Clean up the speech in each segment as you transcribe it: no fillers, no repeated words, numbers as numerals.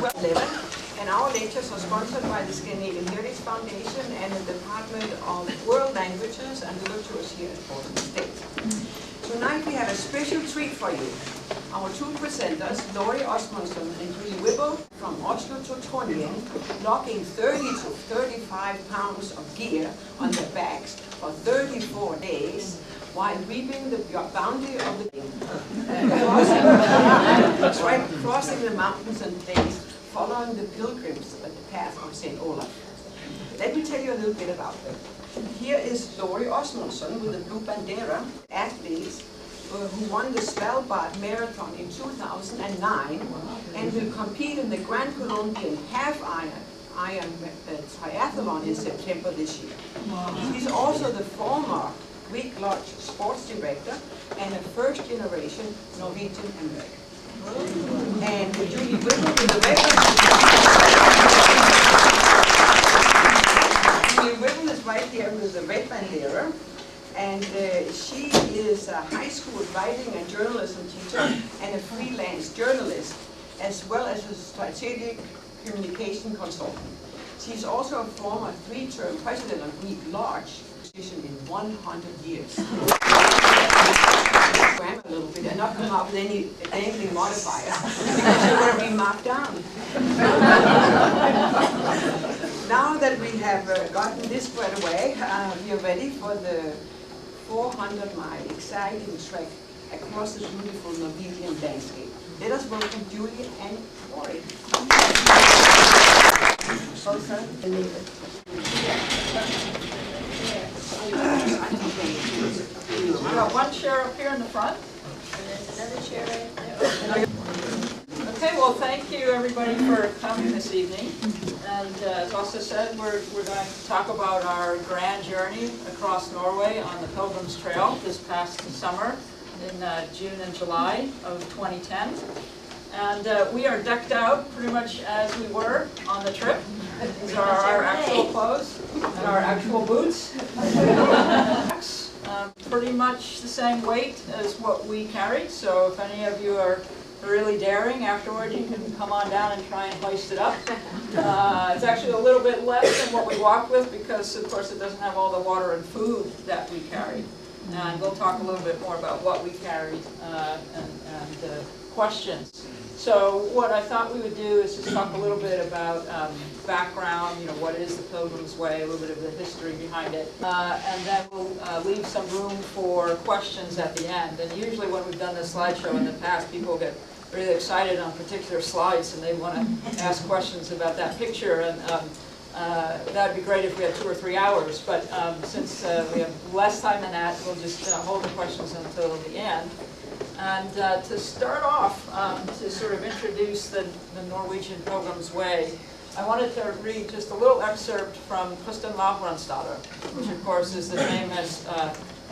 11, and our lectures are sponsored by the Scandinavian Heritage Foundation and the Department of World Languages and Literatures here at Boston State. Tonight we have a special treat for you. Our two presenters, Lori Osmundsen and Grieg Whipple, from Oslo to Trondheim, logging 30 to 35 pounds of gear on their backs for 34 days, while reaping the bounty of the crossing the mountains and plains, following the pilgrims at the path of Saint Olav. Let me tell you a little bit about them. Here is Lori Osmundsen with the blue bandera, athlete who won the Svalbard Marathon in 2009 and will compete in the Grand Colombian half-iron triathlon in September this year. She's also the former Grieg Lodge sports director and a first-generation Norwegian American. And Julie Whipple with the Julie Whipple is right here with the red bandera, and she is a high school writing and journalism teacher and a freelance journalist, as well as a strategic communication consultant. She's also a former 3-term president of Grieg Lodge, in 100 years. Grammar a little bit and not come up with anything modifier because you're going to be marked down. Now that we have gotten this squared away, we are ready for the 400-mile exciting trek across the beautiful Norwegian landscape. Let us welcome Julie and Lori. We got one chair up here in the front, and there's another chair right there. Okay, well, thank you everybody for coming this evening. And as also said, we're going to talk about our grand journey across Norway on the Pilgrims Trail this past summer in June and July of 2010. And we are decked out pretty much as we were on the trip. These are our actual clothes and our actual boots. Pretty much the same weight as what we carried, so if any of you are really daring afterward, you can come on down and try and hoist it up. It's actually a little bit less than what we walked with because, of course, it doesn't have all the water and food that we carried. And we'll talk a little bit more about what we carried and questions. So what I thought we would do is just talk a little bit about background, what is the Pilgrim's Way, a little bit of the history behind it, and then we'll leave some room for questions at the end. And usually when we've done this slideshow in the past, people get really excited on particular slides and they want to ask questions about that picture, and that would be great if we had 2 or 3 hours, but since we have less time than that, we'll just hold the questions until the end. And to start off, to sort of introduce the Norwegian Pilgrim's Way, I wanted to read just a little excerpt from Saint Olav Haraldsson, which of course is the famous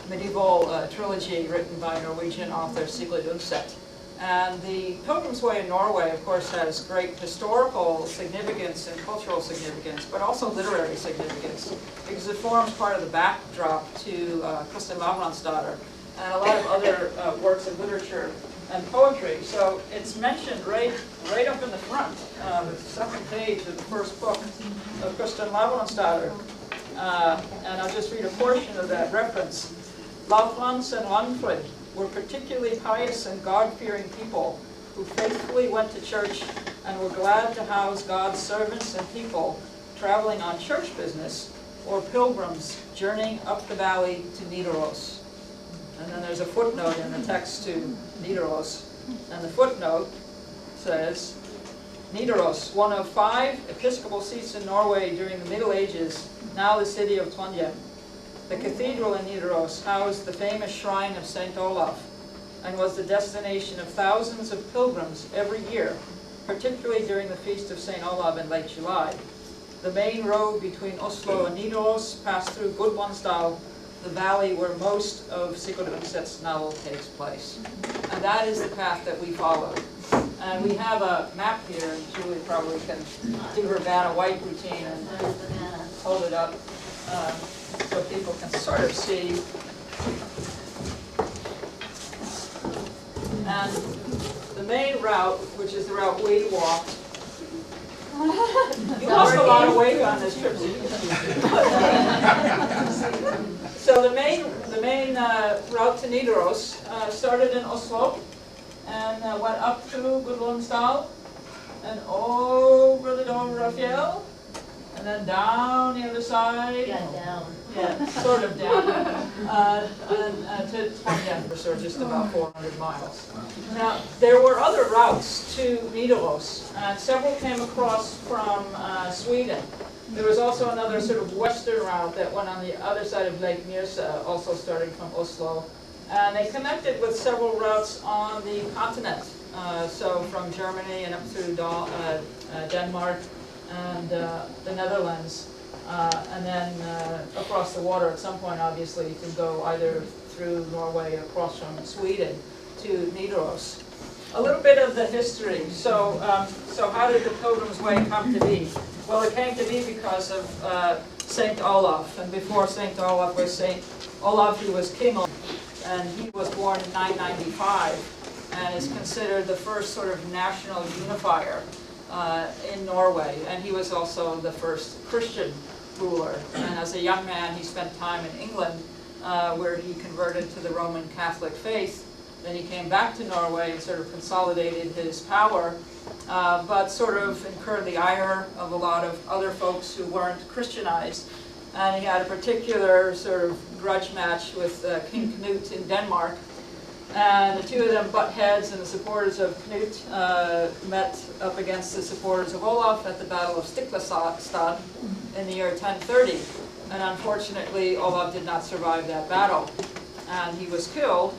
medieval trilogy written by Norwegian author Grieg Lodge. And the Pilgrim's Way in Norway, of course, has great historical significance and cultural significance, but also literary significance, because it forms part of the backdrop to Saint Olav Haraldsson and a lot of other works of literature and poetry. So it's mentioned right up in the front, the second page of the first book of Saint Olav Haraldsson. And I'll just read a portion of that reference. Lauflands and Langfrid were particularly pious and God-fearing people who faithfully went to church and were glad to house God's servants and people traveling on church business or pilgrims journeying up the valley to Nidaros. And then there's a footnote in the text to Nidaros. And the footnote says, Nidaros, one of 5 episcopal seats in Norway during the Middle Ages, now the city of Trondheim. The cathedral in Nidaros housed the famous shrine of Saint Olav and was the destination of thousands of pilgrims every year, particularly during the feast of Saint Olav in late July. The main road between Oslo and Nidaros passed through Gudbrandsdal, the valley where most of Sigurd Undset's novel takes place. And that is the path that we followed. And we have a map here, and Julie probably can do her Vanna White routine and hold it up so people can sort of see. And the main route, which is the route we walked, You lost a lot of weight on this trip. So the main route to Nidaros started in Oslo and went up to Gudmundsdal and over the Dovrefjell and then down the other side. Yeah, down. Yeah, sort of down. And to Trondheim, so just about 400 miles. Now, there were other routes to Nidaros, and several came across from Sweden. There was also another sort of western route that went on the other side of Lake Mjøsa, also starting from Oslo. And they connected with several routes on the continent, so from Germany and up through Denmark and the Netherlands. And then across the water at some point, obviously, you can go either through Norway or across from Sweden to Nidaros. A little bit of the history. So how did the Pilgrim's Way come to be? Well, it came to be because of Saint Olav. And before Saint Olav was Saint Olav, he was King Olav. And he was born in 995 and is considered the first sort of national unifier in Norway. And he was also the first Christian ruler. And as a young man, he spent time in England where he converted to the Roman Catholic faith. Then he came back to Norway and sort of consolidated his power, but sort of incurred the ire of a lot of other folks who weren't Christianized. And he had a particular sort of grudge match with King Knut in Denmark. And the two of them butt heads, and the supporters of Knut met up against the supporters of Olaf at the Battle of Stiklestad in the year 1030. And unfortunately, Olaf did not survive that battle. And he was killed.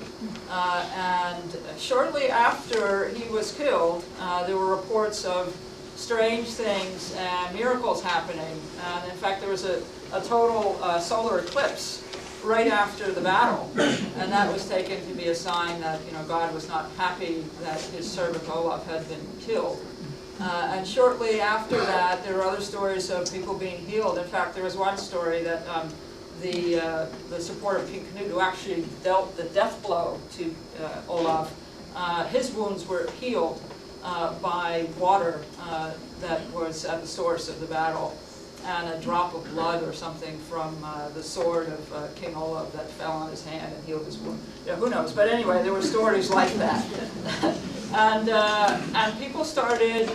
And shortly after he was killed, there were reports of strange things and miracles happening. And in fact, there was a total solar eclipse right after the battle, and that was taken to be a sign that God was not happy that his servant Olaf had been killed. And shortly after that, there were other stories of people being healed. In fact, there was one story that the support of King Knut, who actually dealt the death blow to Olaf, his wounds were healed by water that was at the source of the battle, and a drop of blood or something from the sword of King Olav that fell on his hand and healed his wound. Yeah, who knows? But anyway, there were stories like that. And people started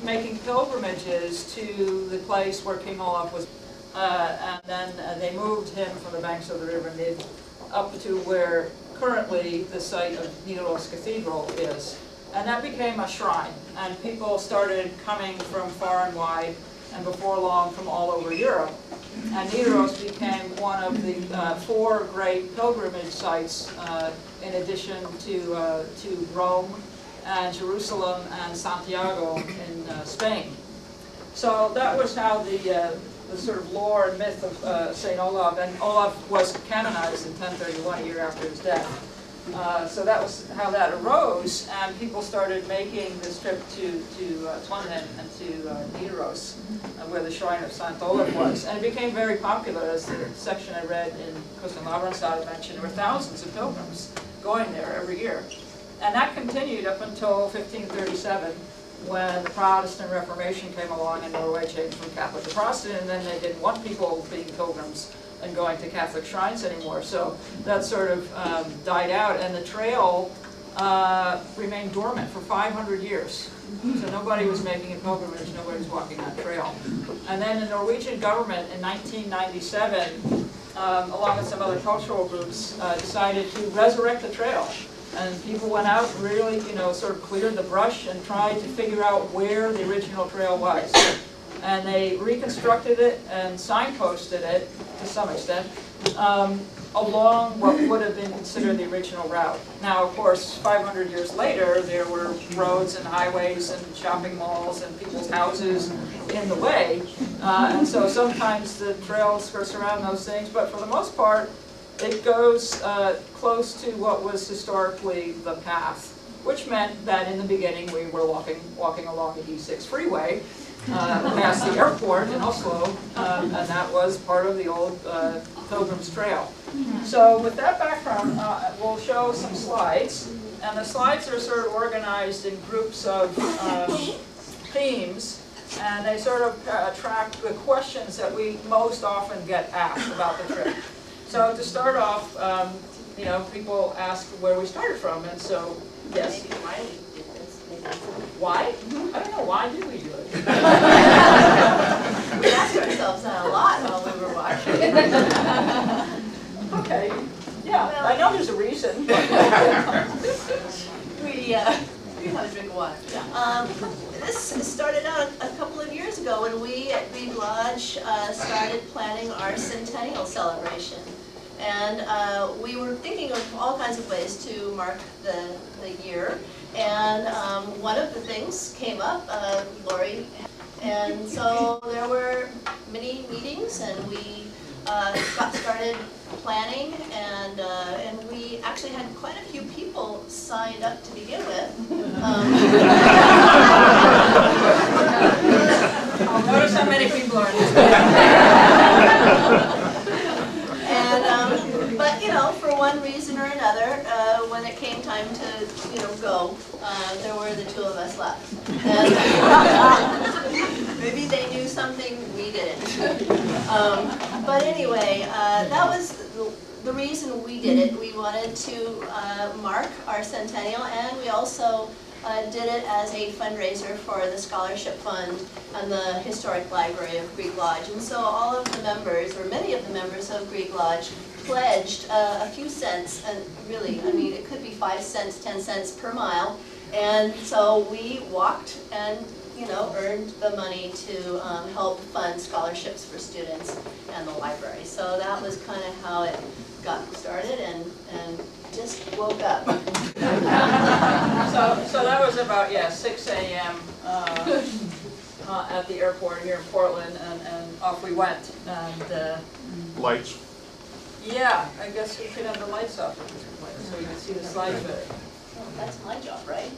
making pilgrimages to the place where King Olav was. And then they moved him from the banks of the river Nid up to where currently the site of Nidaros Cathedral is. And that became a shrine. And people started coming from far and wide, and before long from all over Europe. And Nidaros became one of the 4 great pilgrimage sites in addition to Rome and Jerusalem and Santiago in Spain. So that was how the sort of lore and myth of Saint Olav, and Olav was canonized in 1031, a year after his death. So that was how that arose, and people started making this trip to Trondheim and to Nidaros, where the shrine of Saint Olav was. And it became very popular, as the section I read in Saint Olav Haraldsson mentioned. There were thousands of pilgrims going there every year. And that continued up until 1537, when the Protestant Reformation came along and Norway changed from Catholic to Protestant, and then they didn't want people being pilgrims and going to Catholic shrines anymore. So that sort of died out, and the trail remained dormant for 500 years. So nobody was making a pilgrimage, nobody was walking that trail. And then the Norwegian government in 1997, along with some other cultural groups, decided to resurrect the trail. And people went out and really, sort of cleared the brush and tried to figure out where the original trail was. And they reconstructed it and signposted it, to some extent, along what would have been considered the original route. Now, of course, 500 years later, there were roads and highways and shopping malls and people's houses in the way. And so sometimes the trail skirts around those things, but for the most part, it goes close to what was historically the path, which meant that in the beginning we were walking along the E6 freeway past the airport in Oslo, and that was part of the old Pilgrim's Trail. So with that background, we'll show some slides, and the slides are sort of organized in groups of themes And they sort of track the questions that we most often get asked about the trip. So to start off, you know, people ask where we started from, and so, yes. Maybe why we did this. Maybe. Why? I don't know, why did we do it? We asked ourselves that a lot while we were watching. Okay, yeah, Well, I know there's a reason. We have a drink of water. This started out a couple of years ago when we at Grieg Lodge started planning our centennial celebration. And we were thinking of all kinds of ways to mark the year. And one of the things came up, Lori, and so there were many meetings, and we got started planning, and we actually had quite a few people signed up to begin with. Notice how many people are in this. But you know, for one reason or another, when it came time to go, there were the two of us left. And maybe they knew something we didn't. But anyway, that was the reason we did it. We wanted to mark our centennial, and we also did it as a fundraiser for the scholarship fund and the historic library of Grieg Lodge. And so all of the members, or many of the members of Grieg Lodge, pledged a few cents, and really, I mean, it could be 5 cents, 10 cents per mile. And so we walked and earned the money to help fund scholarships for students and the library. So that was kind of how it got started, and just woke up. So that was about 6 a.m. At the airport here in Portland, and off we went. And Lights. yeah, I guess we could have the lights off at this point so we can see the slides better. Well, that's my job, right?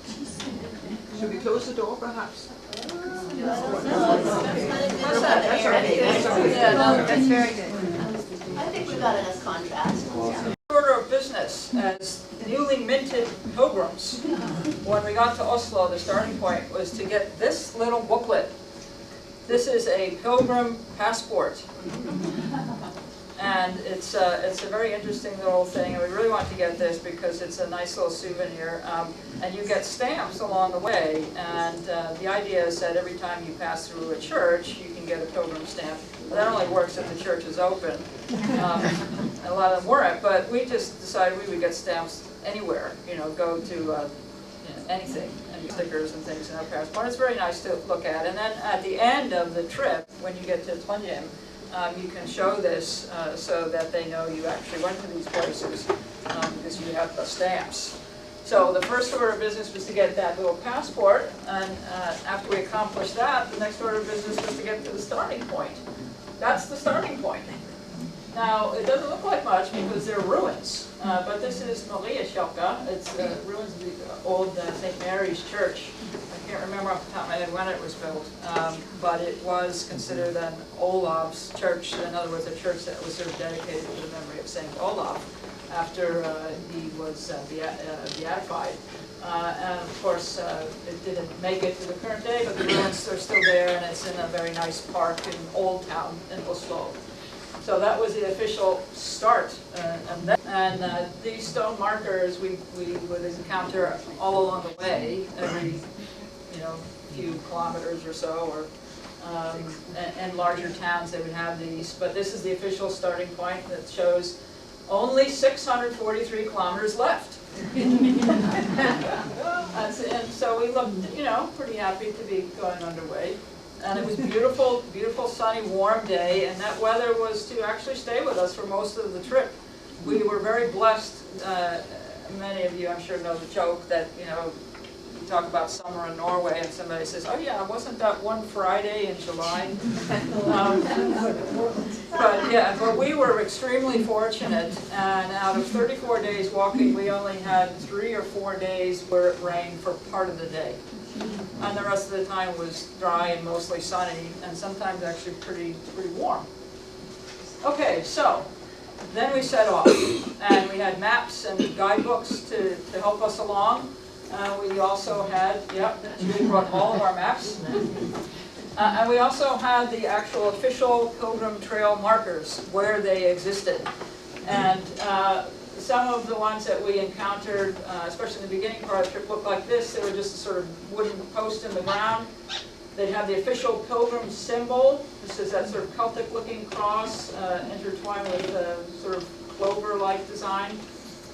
Should we close the door, perhaps? I don't know. That's That's okay. Yeah, no, That's very good. I think we've got enough contrast. Order of business as newly minted pilgrims. When we got to Oslo, the starting point was to get this little booklet. This is a pilgrim passport. And it's a very interesting little thing, and we really want to get this because it's a nice little souvenir. And you get stamps along the way, and the idea is that every time you pass through a church, you can get a pilgrim stamp. But that only works if the church is open. A lot of them weren't, but we just decided we would get stamps anywhere, go to anything, and stickers and things in our passport. It's very nice to look at. And then at the end of the trip, when you get to Trondheim, you can show this so that they know you actually went to these places because you have the stamps. So the first order of business was to get that little passport, and after we accomplished that, the next order of business was to get to the starting point. That's the starting point. Now, it doesn't look like much because they're ruins, but this is Maria Kyrka. It's ruins of the old St. Mary's Church. I can't remember off the top of my head when it was built, but it was considered an Olav's church. In other words, a church that was sort of dedicated to the memory of Saint Olav after he was beatified. And of course, it didn't make it to the current day, but the ruins are still there, and it's in a very nice park in Old Town in Oslo. So that was the official start. And these stone markers we would encounter all along the way, every few kilometers or so, or and larger towns they would have these. But this is the official starting point that shows only 643 kilometers left. And so we looked, pretty happy to be going underway. And it was beautiful, beautiful, sunny, warm day, and that weather was to actually stay with us for most of the trip. We were very blessed. Many of you, I'm sure, know the joke that, you talk about summer in Norway, and somebody says, "Oh yeah, wasn't that one Friday in July?" But we were extremely fortunate, and out of 34 days walking, we only had 3 or 4 days where it rained for part of the day. And the rest of the time was dry and mostly sunny, and sometimes actually pretty warm. Okay, so then we set off, and we had maps and guidebooks to help us along. We also had, we brought all of our maps. And we also had the actual official Pilgrim Trail markers where they existed. And some of the ones that we encountered, especially in the beginning part of the trip, looked like this. They were just a sort of wooden post in the ground. They'd have the official Pilgrim symbol. This is that sort of Celtic-looking cross intertwined with a sort of clover-like design.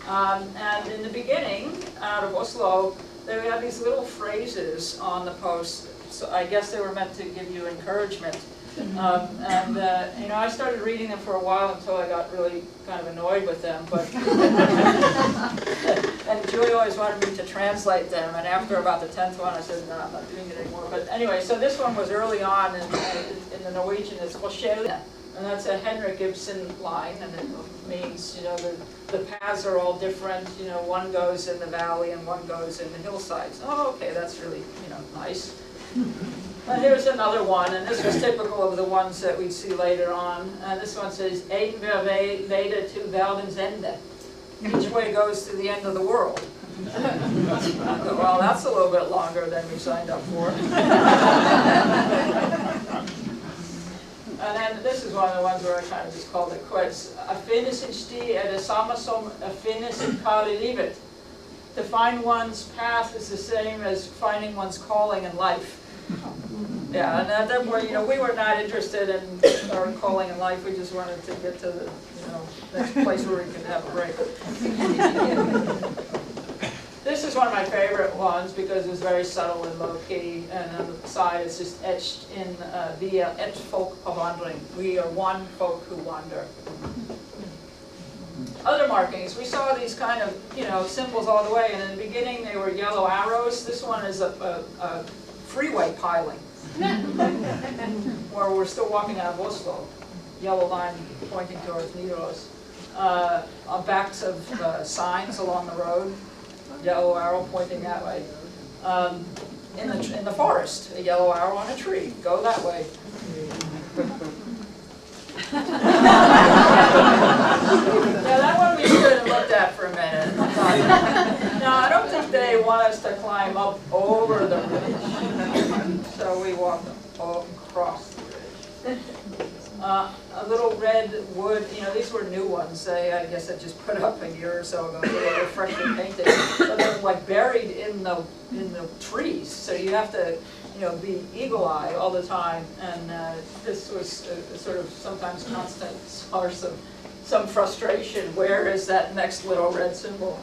And in the beginning, out of Oslo, they would have these little phrases on the posts. So I guess they were meant to give you encouragement. You know, I started reading them for a while until I got really kind of annoyed with them. But and Julie always wanted me to translate them. And after about the 10th one, I said, no, I'm not doing it anymore. But anyway, so this one was early on in the Norwegian. It's Rochelle. And that's a Henrik Ibsen line, and it means, you know, the paths are all different. You know, one goes in the valley and one goes in the hillsides. Oh, okay, that's really, you know, nice. And here's another one, and this was typical of the ones that we'd see later on. And this one says, "Ein vei to verdens ende." Each way goes to the end of the world. Well, that's a little bit longer than we signed up for. And then this is one of the ones where I kind of just called it quits. "A finnes sin sti det samme som a finnes sin kall I livet." To find one's path is the same as finding one's calling in life. Yeah, and at that point, you know, we were not interested in our calling in life. We just wanted to get to the, you know, next place where we could have a break. This is one of my favorite ones because it's very subtle and low key, and on the side it's just etched in "Vi ett folk på vandring." We are one folk who wander. Other markings, we saw these kind of, you know, symbols all the way, and in the beginning they were yellow arrows. This one is a freeway piling, where we're still walking out of Oslo. Yellow line pointing towards Nidaros. On backs of signs along the road. Yellow arrow pointing that way. In the forest, a yellow arrow on a tree. Go that way. Yeah, that one we should have looked at for a minute. No, I don't think they want us to climb up over the ridge. So we walked across the ridge. A little red wood, you know, these were new ones. I guess I just put up a year or so ago. They were freshly painted. So they're like buried in the trees. So you have to, you know, be eagle-eye all the time. And this was a sort of sometimes constant source of some frustration. Where is that next little red symbol?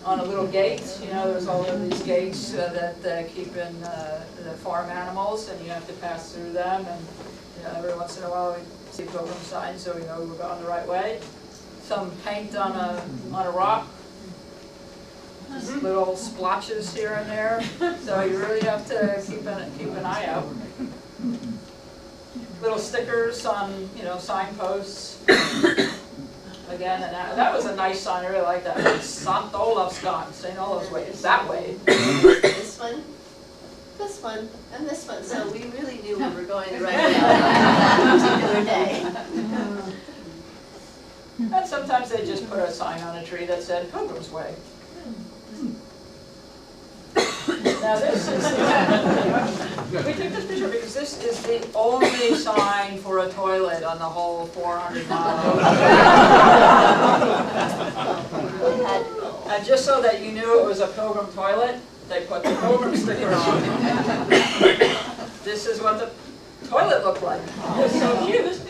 On a little gate, you know, there's all of these gates that keep in the farm animals, and you have to pass through them. And you know, every once in a while we see pilgrim signs, so we know we're going the right way. Some paint on a rock, just little splotches here and there. So you really have to keep an eye out. Little stickers on, you know, signposts. Again, and that was a nice sign. I really like that. Saint Olav Haraldsson, Saint Olav's way. It's that way. This one, and this one. So we really knew we were going the right way on that particular day. And sometimes they just put a sign on a tree that said Pilgrim's Way. Now this is, we took this picture because this is the only sign for a toilet on the whole 400 miles. And just so that you knew it was a Pilgrim toilet, they put the Pilgrim sticker on. This is what the toilet looked like. It's so cute.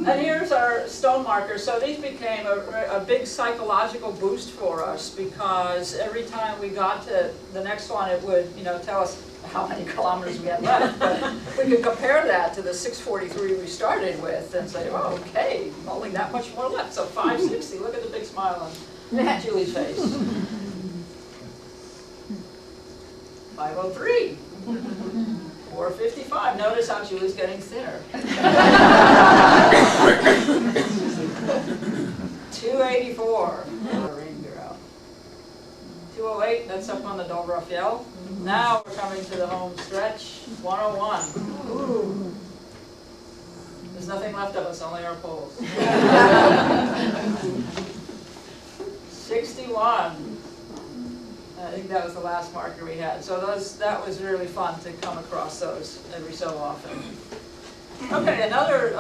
And here's our stone markers. So these became a big psychological boost for us because every time we got to the next one, it would, you know, tell us how many kilometers we had left. But we could compare that to the 643 we started with and say, oh, okay, only that much more left. So 560. Look at the big smile on Julie's face. 503. 455. Notice how Julie's getting thinner. 284. Reindeer out. 208. That's up on the Dobrafjell. Now we're coming to the home stretch. 101. Ooh. There's nothing left of us, only our poles. 61. think that was the last marker we had. So that was really fun to come across those every so often. Okay, another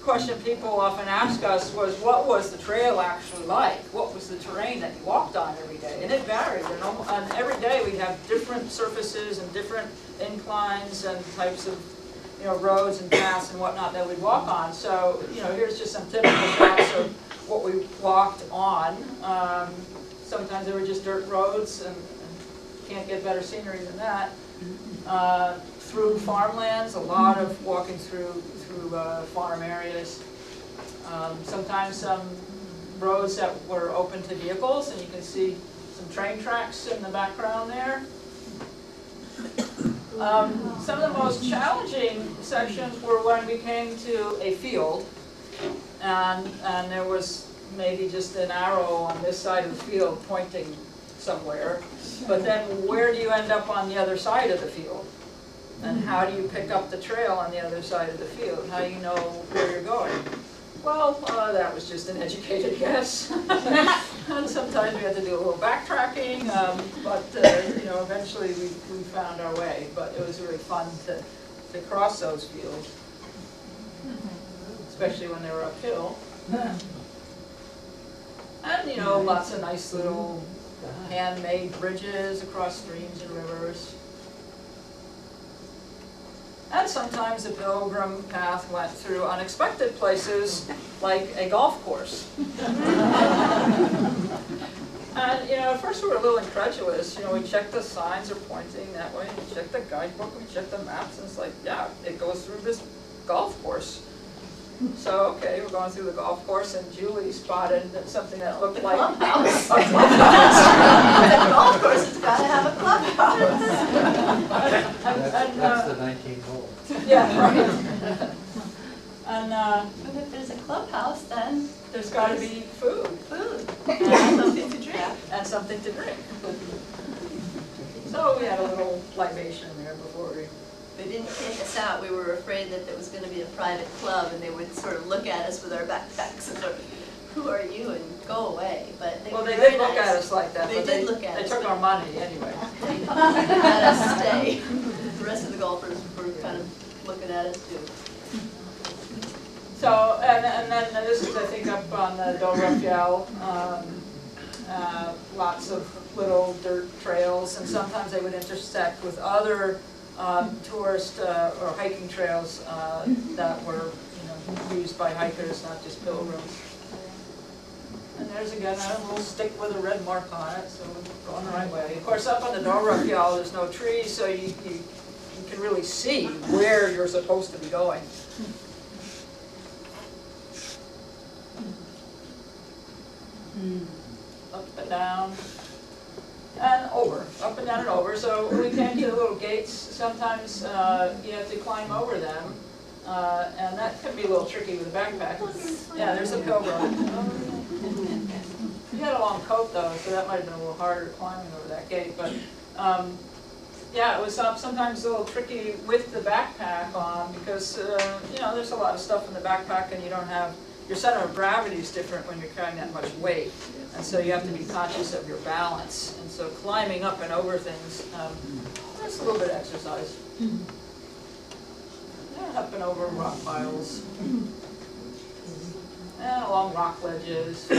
question people often ask us was, what was the trail actually like? What was the terrain that you walked on every day? And it varied. And every day we'd have different surfaces and different inclines and types of roads and paths and whatnot that we'd walk on. So here's just some typical shots of what we walked on. Sometimes they were just dirt roads, and can't get better scenery than that. Through farmlands, a lot of walking through farm areas. Sometimes some roads that were open to vehicles, and you can see some train tracks in the background there. Some of the most challenging sections were when we came to a field, and there was maybe just an arrow on this side of the field pointing somewhere, but then where do you end up on the other side of the field? And how do you pick up the trail on the other side of the field? How do you know where you're going? Well, that was just an educated guess. And sometimes we had to do a little backtracking, but eventually we found our way. But it was really fun to cross those fields, especially when they were uphill. And lots of nice little handmade bridges across streams and rivers. And sometimes the pilgrim path went through unexpected places, like a golf course. And at first we were a little incredulous. We checked the signs are pointing that way, we checked the guidebook, we checked the maps, and it's like, yeah, it goes through this golf course. So, okay, we're going through the golf course, and Julie spotted something that looked like a clubhouse. The golf course has got to have a clubhouse. That's the 19th hole. Yeah, right. And if there's a clubhouse, then there's got to be food. And something to drink. And something to drink. So we had a little libation there before we... They didn't kick us out. We were afraid that there was going to be a private club, and they would sort of look at us with our backpacks and go, "Who are you?" and go away. But they Well, were they very did look nice. at us like that. They but did look at They us, took but- our money anyway. They let us stay. The rest of the golfers were kind of looking at us too. So, and then this is, I think, up on the Dolrefjell, lots of little dirt trails, and sometimes they would intersect with other tourist or hiking trails that were used by hikers, not just pilgrims. And there's again a little stick with a red mark on it, so we're going the right way. Of course, up on the Dolrefjell, there's no trees, so you can really see where you're supposed to be going. Up and down, and over, up and down and over. So when we came to the little gates, sometimes you have to climb over them, and that can be a little tricky with a backpack. Yeah, there's a pilgrim. He had a long coat though, so that might have been a little harder climbing over that gate. But yeah, it was sometimes a little tricky with the backpack on because there's a lot of stuff in the backpack, and you don't have. Your center of gravity is different when you're carrying that much weight, and so you have to be conscious of your balance. And so climbing up and over things, that's a little bit of exercise. Yeah, up and over rock piles, and along rock ledges.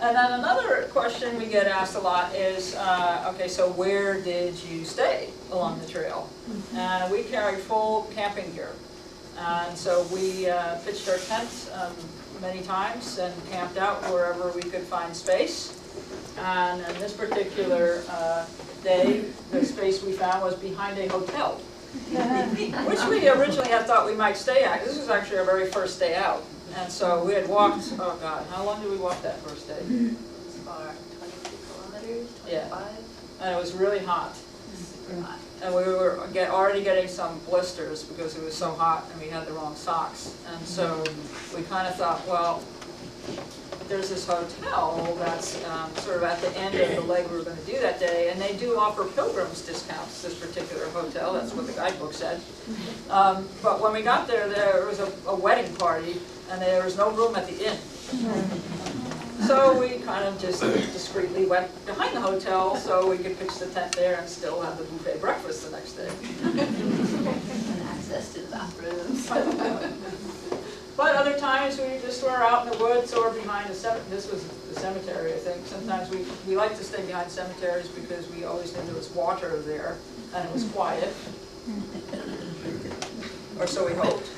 And then another question we get asked a lot is, okay, so where did you stay along the trail? And we carried full camping gear. And so we pitched our tents many times and camped out wherever we could find space. And in this particular day, the space we found was behind a hotel, which we originally had thought we might stay at. This was actually our very first day out. And so we had walked, oh God, how long did we walk that first day? Far, 22 kilometers, 25. Yeah. And it was really hot. Super hot. And we were already getting some blisters because it was so hot and we had the wrong socks. And so we kind of thought, well, there's this hotel that's sort of at the end of the leg we were going to do that day, and they do offer Pilgrims discounts, this particular hotel. That's what the guidebook said. But when we got there, there was a wedding party, and there was no room at the inn. So we kind of just discreetly went behind the hotel so we could pitch the tent there and still have the buffet breakfast the next day. And access to the bathrooms. But other times we just were out in the woods or behind a cemetery. This was the cemetery, I think. Sometimes we like to stay behind cemeteries because we always knew there was water there and it was quiet. Or so we hoped.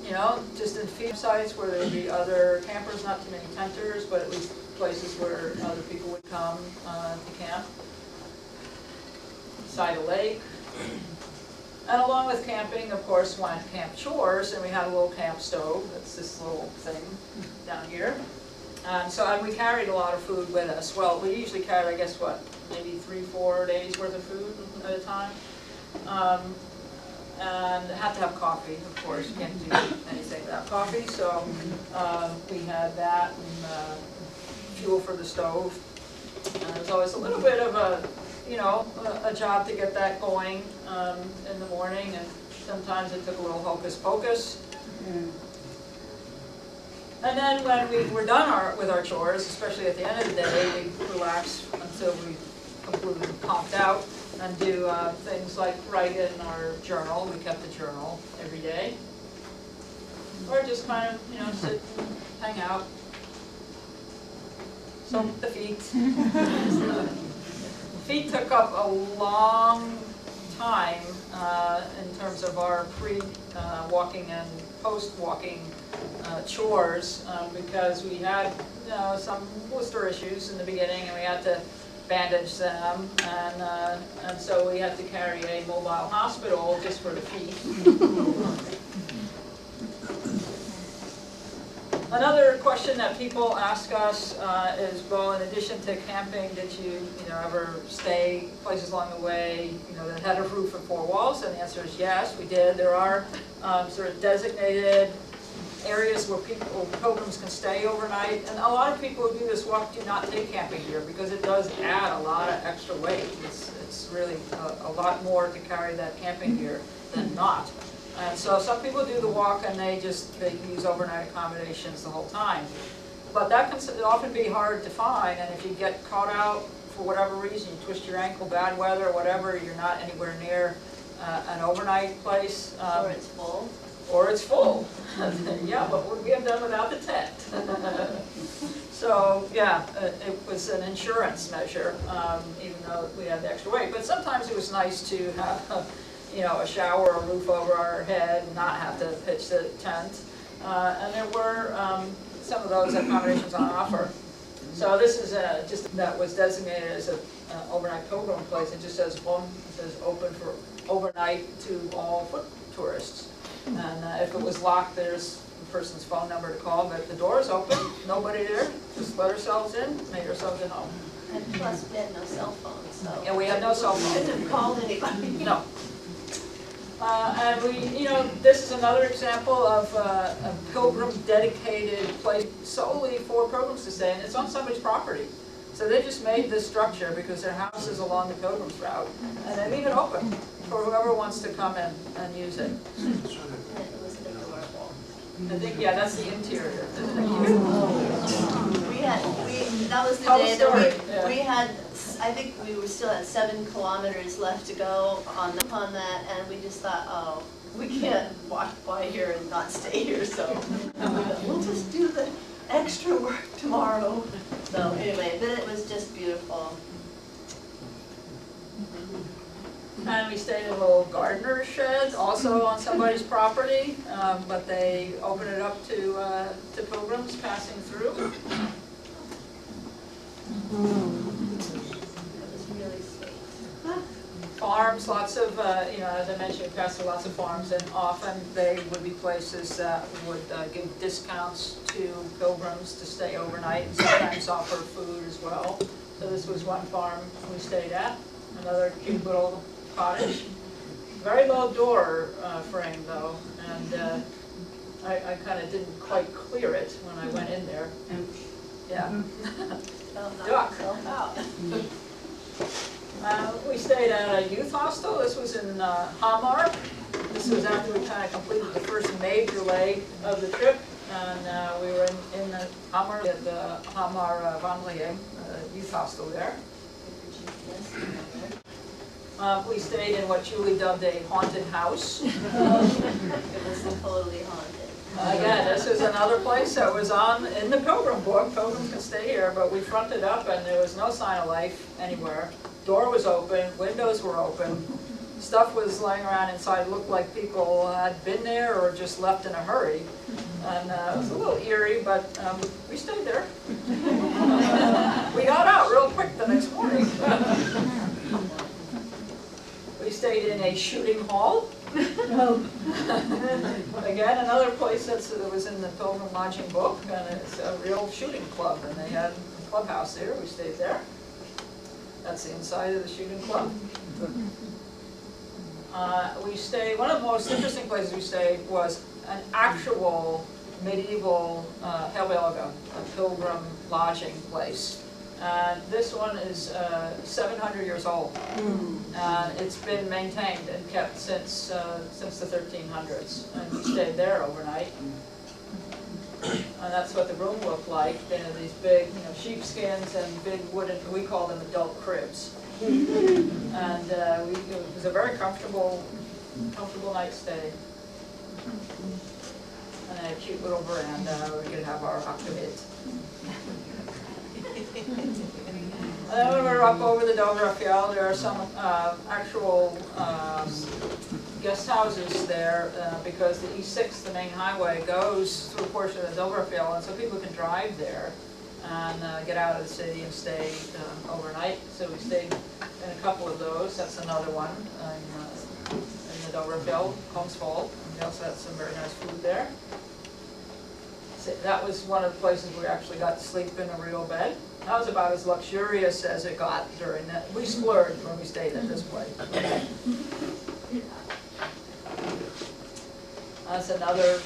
You know, just in field sites where there would be other campers, not too many tenters, but at least places where other people would come to camp. Beside a lake. And along with camping, of course, went camp chores, and we had a little camp stove. That's this little thing down here. And we carried a lot of food with us. Well, we usually carried, I guess, what, maybe 3-4 days worth of food at a time. And had to have coffee, of course. You can't do anything without coffee. So we had that and fuel for the stove. And it was always a little bit of a job to get that going in the morning, and sometimes it took a little hocus pocus. And then when we were done with our chores, especially at the end of the day, we relaxed until we completely conked out and do things like write in our journal. We kept a journal every day. Or just kind of, sit and hang out. Soak the feet. Feet took up a long time in terms of our pre-walking and post-walking chores because we had some blister issues in the beginning and we had to bandage them and so we had to carry a mobile hospital just for the feet. Another question that people ask us is, well, in addition to camping, did you ever stay places along the way, that had a roof and 4 walls? And the answer is yes, we did. There are sort of designated areas where pilgrims can stay overnight. And a lot of people who do this walk do not take camping gear because it does add a lot of extra weight. It's really a lot more to carry that camping gear than not. And so some people do the walk and they use overnight accommodations the whole time. But that can often be hard to find, and if you get caught out for whatever reason, you twist your ankle, bad weather, or whatever, you're not anywhere near an overnight place. Or it's full. Or it's full. Yeah, but what would we have done without the tent? So yeah, it was an insurance measure, even though we had the extra weight. But sometimes it was nice to have a shower or roof over our head and not have to pitch the tent. And there were some of those accommodations on offer. So this is just that was designated as an overnight pilgrim place. It just says open for overnight to all foot tourists. And if it was locked, there's the person's phone number to call. But if the door is open, nobody there, just let ourselves in, make ourselves at home. And plus, we had no cell phones, so. And we had no cell I phone. didn't call anybody. No. And we, this is another example of a pilgrim dedicated place solely for pilgrims to stay, and it's on somebody's property. So they just made this structure because their house is along the pilgrim's route, and they leave it open for whoever wants to come in and use it. And it was adorable. I think, yeah, that's the interior. Isn't it cute? That was the Tell the day story. that we had, I think we were still at 7 kilometers left to go on that, and we just thought, oh, we can't walk by here and not stay here, so we'll just do the extra work tomorrow. So anyway, but it was just beautiful. And we stayed in a little gardener's shed, also on somebody's property, but they open it up to pilgrims passing through. It was really sweet. Farms, lots of, as I mentioned, we passed through lots of farms, and often they would be places that would give discounts to pilgrims to stay overnight, and sometimes offer food as well. So this was one farm we stayed at, another cute little cottage. Very low door frame though, and I kind of didn't quite clear it when I went in there. Yeah. Duck. We stayed at a youth hostel. This was in Hamar. This was after we kind of completed the first major leg of the trip. and we were in the Hamar, at the Hamar Vandrehjem, youth hostel there. We stayed in what Julie dubbed a haunted house. It was totally haunted. Again, this is another place that was in the Pilgrim book. Pilgrims can stay here, but we fronted up and there was no sign of life anywhere. Door was open, windows were open, stuff was laying around inside. It looked like people had been there or just left in a hurry. And it was a little eerie, but we stayed there. We got out real quick the next morning. We stayed in a shooting hall. Again, another place that was in the Pilgrim lodging book, and it's a real shooting club, and they had a clubhouse there. We stayed there. That's the inside of the shooting club. One of the most interesting places we stayed was an actual medieval herberge, a pilgrim lodging place. This one is 700 years old. It's been maintained and kept since the 1300s. And we stayed there overnight. And that's what the room looked like. They had these big, sheepskins and big wooden, we call them adult cribs. And it was a very comfortable night stay. And a cute little veranda where we could have our akvavit. And then when we were up over the Dovrefjell, there are some actual guest houses there because the E6, the main highway, goes through a portion of the Dovrefjell, and so people can drive there and get out of the city and stay overnight. So we stayed in a couple of those. That's another one in the Dovrefjell, Kongsvoll. We also had some very nice food there. So that was one of the places we actually got to sleep in a real bed. That was about as luxurious as it got during that. We splurged when we stayed at this place. That's another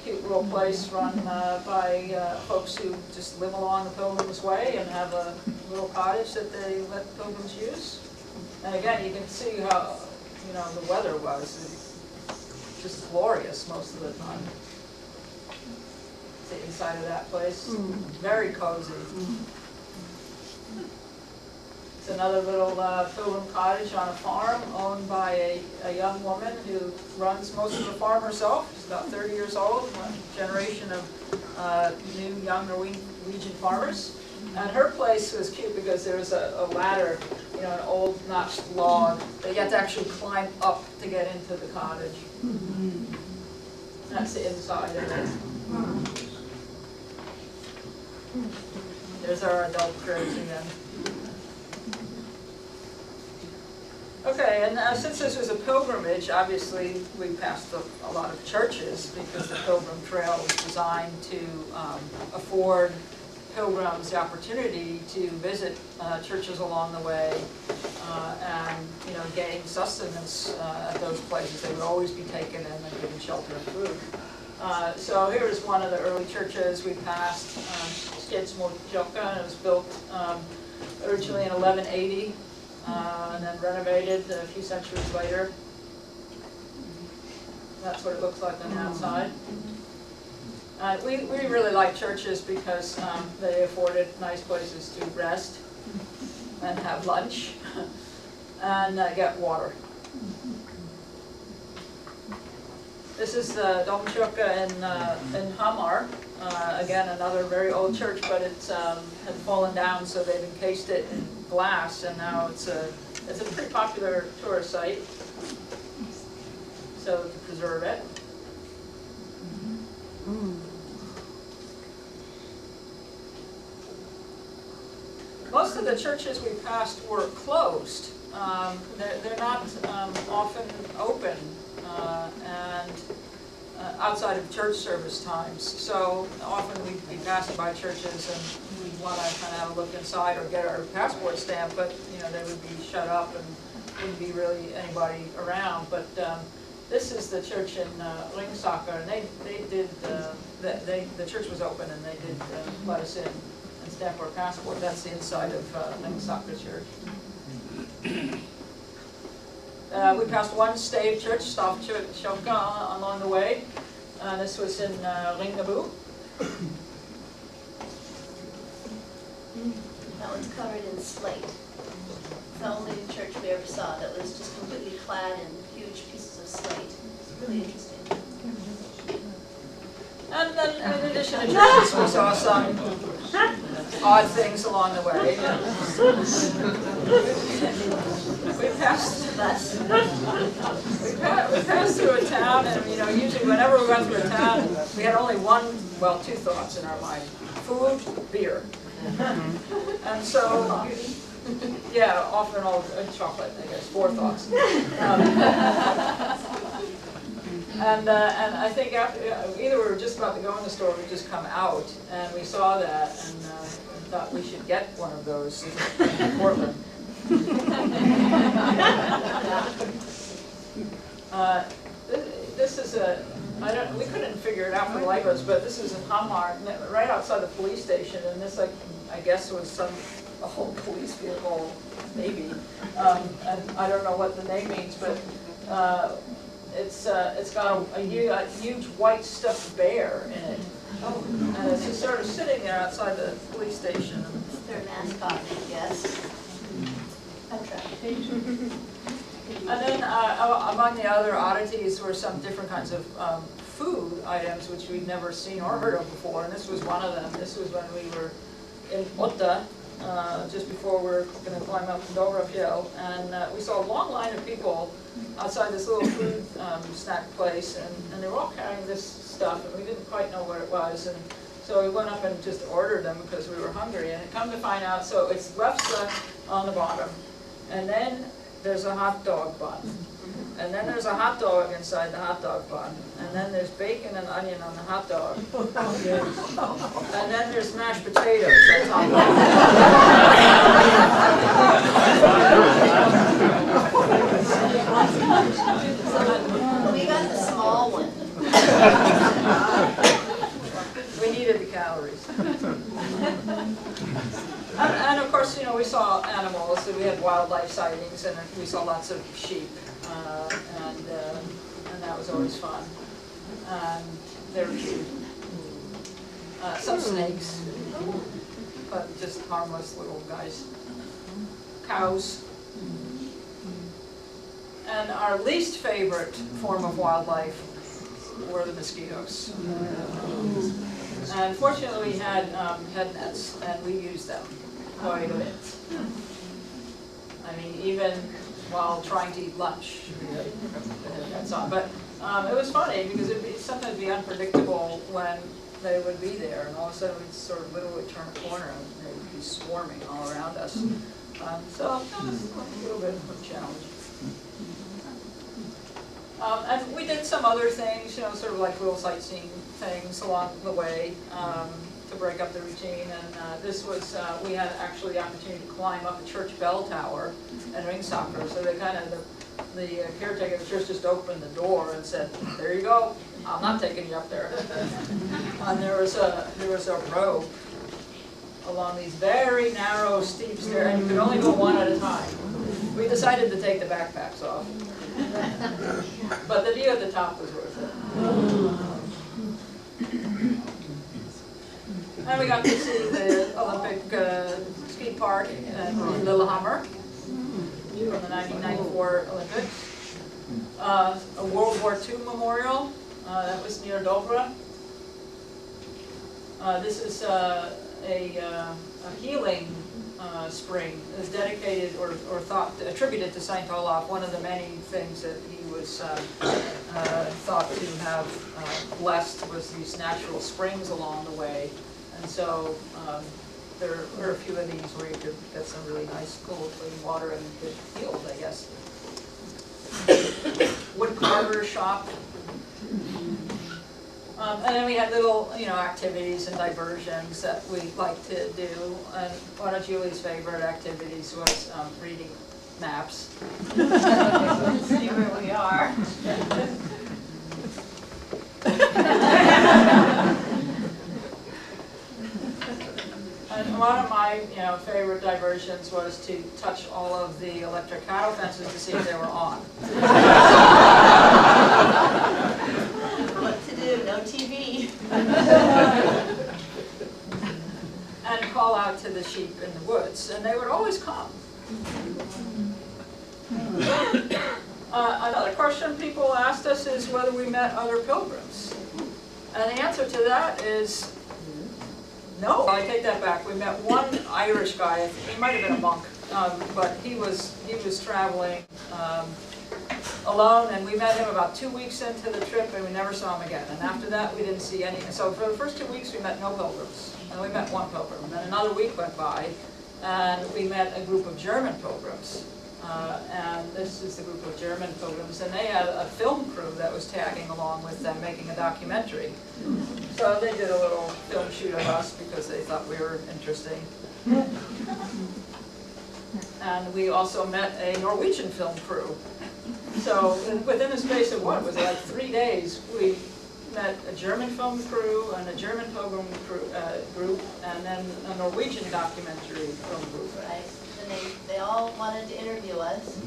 cute little place run by folks who just live along the Pilgrim's Way and have a little cottage that they let pilgrims use. And again, you can see how the weather was just glorious most of the time. The inside of that place, very cozy. It's another little pilgrim cottage on a farm owned by a young woman who runs most of the farm herself. She's about 30 years old, one generation of new young Norwegian farmers. And her place was cute because there was a ladder, an old notched log that you had to actually climb up to get into the cottage. That's the inside of it. There's our adult cribs again. Okay, and since this was a pilgrimage, obviously we passed a lot of churches because the Pilgrim Trail was designed to afford pilgrims the opportunity to visit churches along the way and gain sustenance at those places. They would always be taken in and given shelter and food. So here is one of the early churches we passed, Skidsmokirka, and it was built originally in 1180 and then renovated a few centuries later. That's what it looks like on the outside. We really like churches because they afforded nice places to rest and have lunch and get water. This is the Domkirke in Hamar. Again, another very old church, but it's had fallen down, so they've encased it in glass, and now it's a pretty popular tourist site. So to preserve it. Most of the churches we passed were closed. They're not often open and outside of church service times. So often we'd be passing by churches and we'd want to kind of have a look inside or get our passport stamp, but they would be shut up and wouldn't be really anybody around. But this is the church in Ringsaker, and the church was open and they did let us in and stamp our passport. That's the inside of Ringsaker Church. We passed one stave church, Stavkirke, along the way. This was in Ringebu, That one's covered in slate. It's the only church we ever saw that was just completely clad in huge pieces of slate. It's really interesting. And then in addition to churches, we saw some odd things along the way. We passed through a town, and usually whenever we went through a town, we had only two thoughts in our mind: food, beer. And so, yeah, often all chocolate, I guess, 4 thoughts. And I think after, either we were just about to go in the store, or we'd just come out, and we saw that, and thought we should get one of those in Portland. This is we couldn't figure it out for the life of us, but this is in Hamar, right outside the police station, and this, I guess, was a whole police vehicle, maybe. And I don't know what the name means, but it's got a huge white stuffed bear in it. And it's just sort of sitting there outside the police station. It's their mascot, I guess. Petra. And then among the other oddities were some different kinds of food items which we'd never seen or heard of before, and this was one of them. This was when we were in Otta, just before we were going to climb up Dovrefjell, and we saw a long line of people outside this little food snack place, and they were all carrying this stuff, and we didn't quite know what it was, and so we went up and just ordered them because we were hungry, and come to find out, so it's lefse on the bottom, and then there's a hot dog bun. And then there's a hot dog inside the hot dog bun. And then there's bacon and onion on the hot dog. And then there's mashed potatoes on top of it. We got the small one. We needed the calories. And of course, we saw animals, so we had wildlife sightings, and we saw lots of sheep, and that was always fun. There were some snakes, but just harmless little guys. Cows. And our least favorite form of wildlife were the mosquitoes. And fortunately we had head nets, and we used them quite a bit. I mean, even while trying to eat lunch, we had nets on. But it was funny because it'd sometimes be unpredictable when they would be there, and all of a sudden we'd sort of literally turn a corner and they would be swarming all around us. So that was a little bit of a challenge. And we did some other things, sort of like little sightseeing things along the way to break up the routine. And this was, we had actually the opportunity to climb up the church bell tower and ring soccer. So they the caretaker of the church just opened the door and said, "There you go. I'm not taking you up there." And there was a rope along these very narrow, steep stairs, and you could only go one at a time. We decided to take the backpacks off. But the view at the top was worth it. And we got to see the Olympic ski park in Lillehammer from the 1994 Olympics. A World War II memorial, that was near Dovre. This is a healing spring. It was dedicated or attributed to Saint Olav. One of the many things that he was thought to have blessed was these natural springs along the way. And so there were a few of these where you could get some really nice, cool, clean water and get healed, I guess. Wood carver shop. And then we had little, activities and diversions that we liked to do. And one of Julie's favorite activities was reading maps. See where we are. And one of my, favorite diversions was to touch all of the electric cattle fences to see if they were on. What to do? No TV. Another question people asked us is whether we met other pilgrims. And the answer to that is no. I take that back. We met one Irish guy. He might have been a monk, but he was traveling alone, and we met him about 2 weeks into the trip, and we never saw him again. And after that, we didn't see any. So for the first 2 weeks, we met no pilgrims, and we met one pilgrim. And then another week went by, and we met a group of German pilgrims. And this is the group of German pilgrims, and they had a film crew that was tagging along with them, making a documentary. So they did a little film shoot of us because they thought we were interesting. And we also met a Norwegian film crew. So within the space of what was it, like 3 days, we met a German film crew and a German pilgrim crew, group, and then a Norwegian documentary film group. Right. And they all wanted to interview us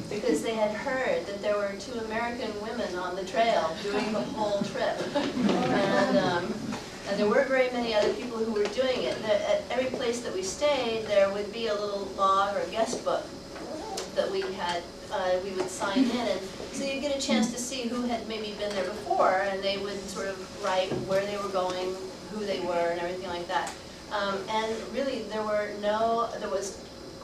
because they had heard that there were 2 American women on the trail doing the whole trip. And there weren't very many other people who were doing it. At every place that we stayed, there would be a little log or guest book that we had, we would sign in. And so you get a chance to see who had maybe been there before, and they would sort of write where they were going, who they were, and everything like that. And really,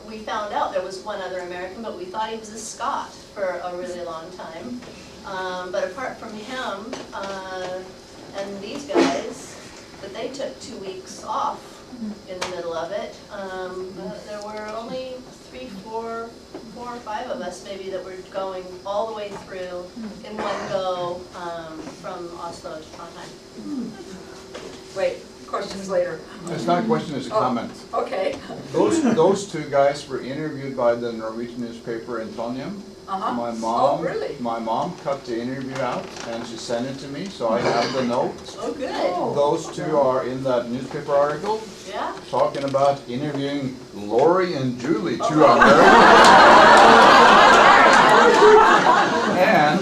we found out there was one other American, but we thought he was a Scot for a really long time. But apart from him and these guys, that they took 2 weeks off in the middle of it, there were only 4 or 5 of us maybe that were going all the way through in one go from Oslo to Trondheim. Wait, questions later. It's not a question, it's a comment. Okay. Those 2 guys were interviewed by the Norwegian newspaper in Trondheim. My mom, really? My mom cut the interview out and she sent it to me, so I have the notes. Oh, good. Those 2 are in that newspaper article. Yeah. Talking about interviewing Lori and Julie, 2 Americans. And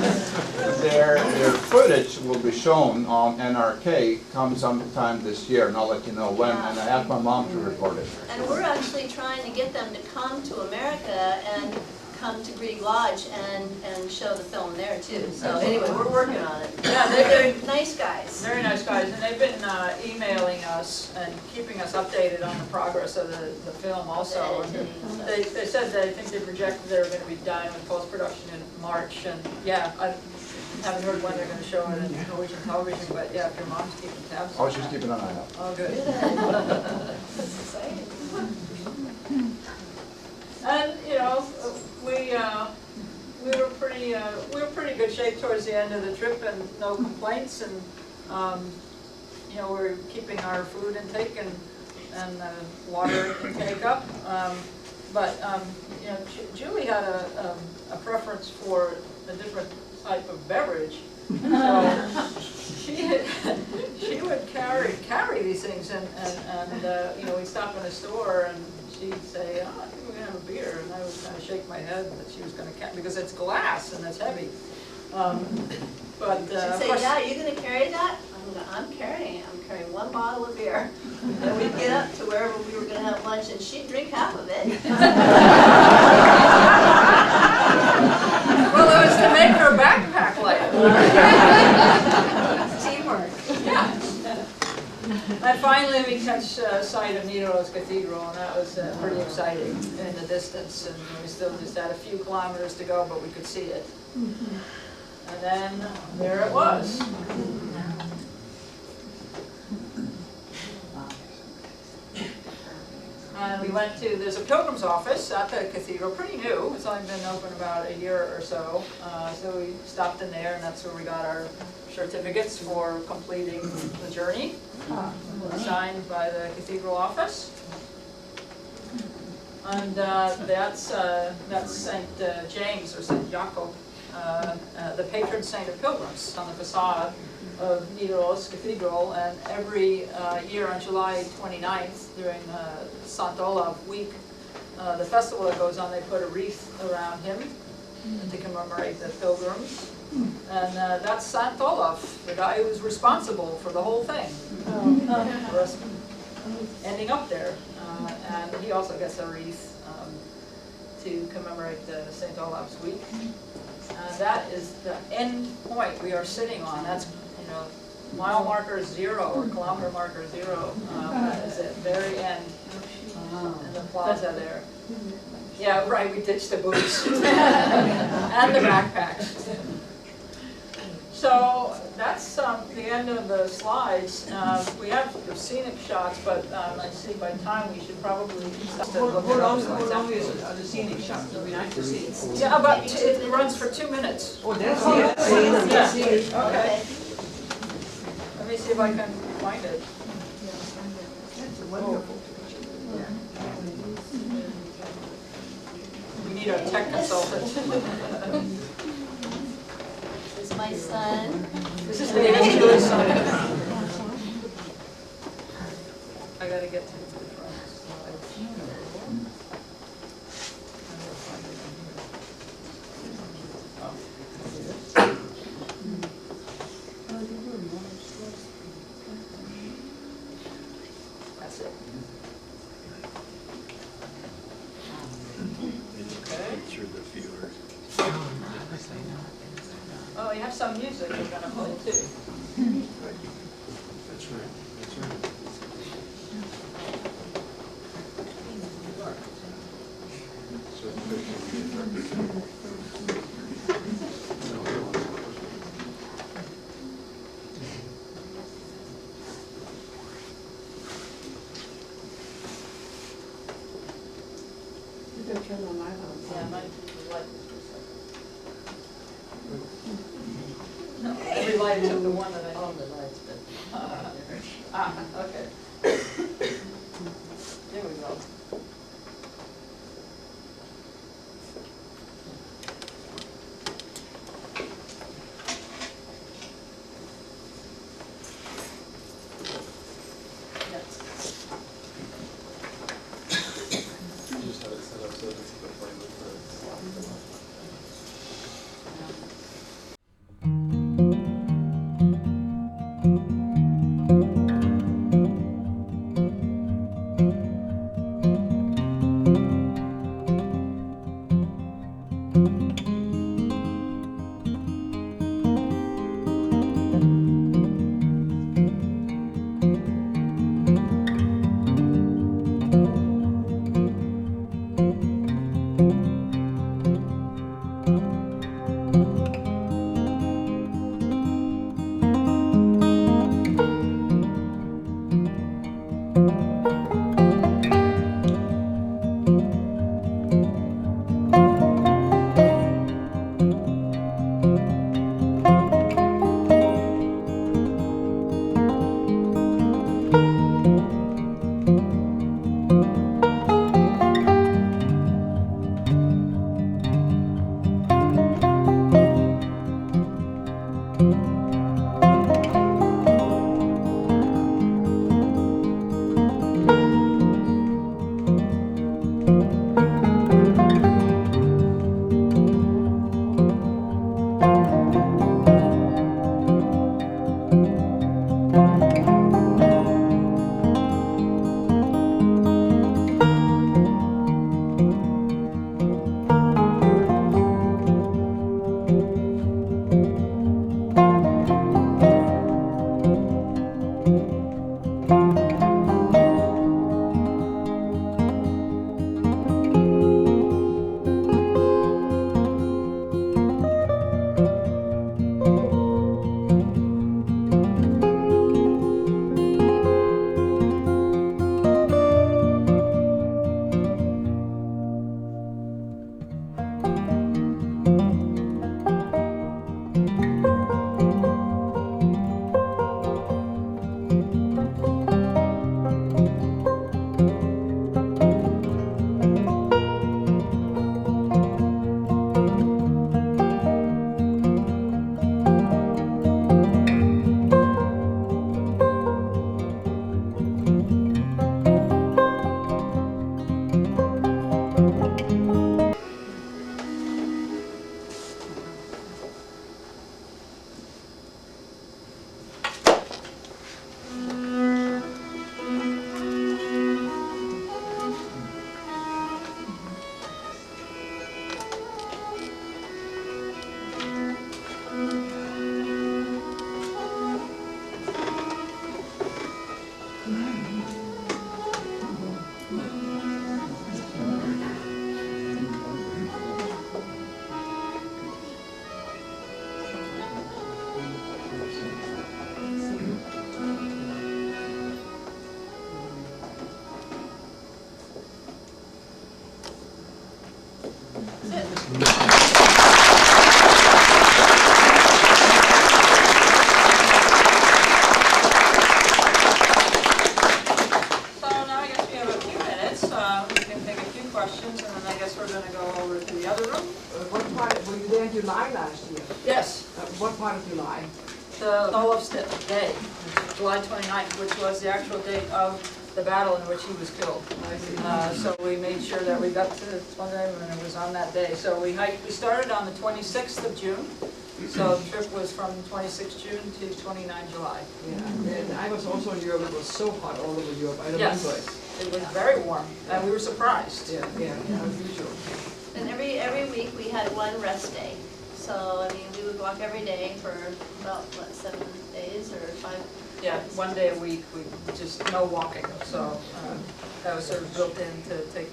their footage will be shown on NRK come sometime this year, and I'll let you know when. And I asked my mom to record it. And we're actually trying to get them to come to America and come to Grieg Lodge and show the film there too. So anyway, we're working on it. Yeah, they're nice guys. Very nice guys, and they've been emailing us and keeping us updated on the progress of the film also. And they said that I think they projected they were going to be done with post-production in March, and yeah, I haven't heard when they're going to show it in Norwegian television, but yeah, if your mom's keeping tabs on Oh, she's keeping an eye out. Oh, good. That's exciting. And you know, we were pretty good shape towards the end of the trip, and no complaints, and you know, we're keeping our food intake and water intake up. But you know, Julie had a preference for a different type of beverage, so she would carry these things, and you know, we'd stop in a store and she'd say, "Oh, I think we're gonna have a beer," and I would kind of shake my head that she was gonna because it's glass and it's heavy. But She'd say, "Yeah, are you going to carry that?" I'm carrying it. I'm carrying 1 bottle of beer. And we'd get up to wherever we were going to have lunch, and she'd drink half of it. Well, it was to make her backpack lighter. Teamwork. Yeah. And finally, we catch sight of Nidaros Cathedral, and that was pretty exciting in the distance. And we still just had a few kilometers to go, but we could see it. And then there it was. And we went to, there's a Pilgrim's office at the cathedral, pretty new. It's only been open about a year or so. So we stopped in there, and that's where we got our certificates for completing the journey, signed by the cathedral office. And that's Saint James, or Saint Jakob, the patron saint of pilgrims, on the facade of Nidaros Cathedral. And every year on July 29th, during Saint Olav week, the festival that goes on, they put a wreath around him to commemorate the pilgrims. And that's Saint Olav, the guy who was responsible for the whole thing, for us ending up there. And he also gets a wreath to commemorate Saint Olav's week. That is the end point we are sitting on. That's, you know, mile marker 0 or kilometer marker 0. That is at the very end in the plaza there. Yeah, right, we ditched the boots and the backpacks. So that's the end of the slides. We have the scenic shots, but I see by time we should probably stop to look at How those slides long is afterwards. it, the scenic shots? It'd be nice to see. Yeah, about it runs for 2 minutes. Oh, that's Yeah. Okay. Okay. Let me see if I can find it. That's a wonderful. We need a tech consultant. This is my son. This is David's newest son. I gotta get to the front That's it. Through the viewers. Oh, you have some music you're gonna play too. That's right, that's right. Yeah, my light is just like. No, every light except the one that I. All the lights, but. Okay. There we go. You just have it set up so it's the playlist for What part of July? The Olaf's Day, July 29th, which was the actual date of the battle in which he was killed. So we made sure that we got to Trondheim and it was on that day. So we started on the 26th of June. So the trip was from 26 June to 29 July. Yeah, and I was also in Europe. It was so hot all over Europe. I Yes. remember it. It was very warm, and we were surprised. Yeah, as usual. And every week we had one rest day. So, I mean, we would walk every day for about, what, 7 days or 5? Yeah, one day a week, we just no walking. So that was sort of built in to take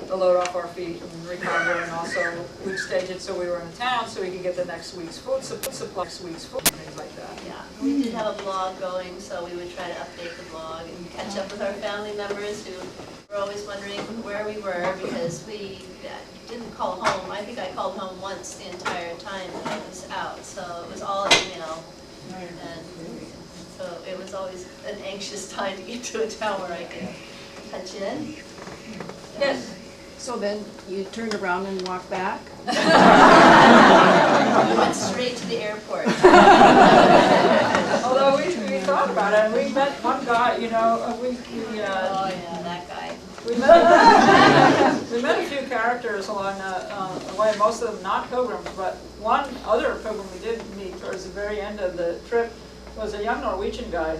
the load off our feet and recover, and also we'd stage it so we were in town so we could get the next week's food supply, and things like that. Yeah, we did have a blog going, so we would try to update the blog and catch up with our family members who were always wondering where we were because we didn't call home. I think I called home once the entire time that I was out, so it was all email. And so it was always an anxious time to get to a town where I could touch in. Yes. So then you turned around and walked back? We went straight to the airport. Although we thought about it, and we met one guy, you know, Oh yeah, that guy. we met a few characters along the way, most of them not pilgrims, but one other pilgrim we did meet towards the very end of the trip was a young Norwegian guy,